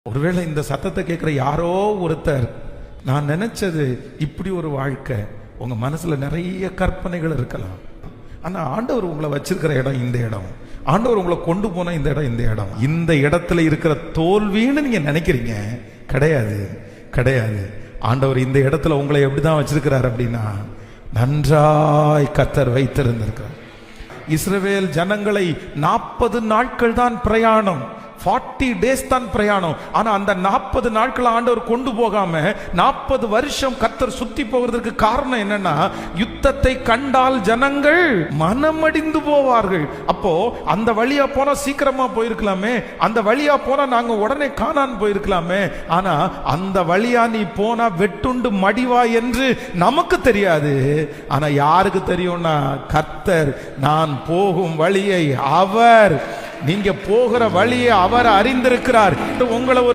ஒருவேளை இந்த சத்தத்தை கேட்கிற யாரோ ஒருத்தர், நான் நினைச்சது இப்படி ஒரு வாழ்க்கை, உங்க மனசுல நிறைய கற்பனைகள் இருக்கலாம். ஆனா ஆண்டவர் உங்களை வச்சிருக்கிற இடம் இந்த இடம், ஆண்டவர் உங்களை கொண்டு போன இந்த இடம் இந்த இடம். இந்த இடத்துல இருக்கிற தோல்வின்னு நீங்க நினைக்கிறீங்க, கிடையாது கிடையாது. ஆண்டவர் இந்த இடத்துல உங்களை எப்படிதான் வச்சிருக்கிறார் அப்படின்னா, நன்றாய் கர்த்தர் வைத்திருந்திருக்கிறார். இஸ்ரவேல் ஜனங்களை 40 நாட்கள் தான் பிரயாணம், 40 days தான் பிரயாணம். ஆனா அந்த 40 நாட்கள் ஆண்டவர் கொண்டு போகாம 40 வருஷம் கர்த்தர் சுத்தி போகிறதுக்கு காரணம் என்னன்னா, யுத்தத்தை கண்டால் ஜனங்கள் மனமடிந்து போவார்கள். அப்போ அந்த வழியா போனா சீக்கிரமா போயிருக்கலாமே, அந்த வழியா போனா நாங்க உடனே கானான் போயிருக்கலாமே. ஆனா அந்த வழியா நீ போனா வெட்டுண்டு மடிவா என்று நமக்கு தெரியாது. ஆனா யாருக்கு தெரியும்னா, கர்த்தர் நான் போகும் வழியை அவர், நீங்க போகிற வழியை அவர் அறிந்திருக்கிறார். உங்களை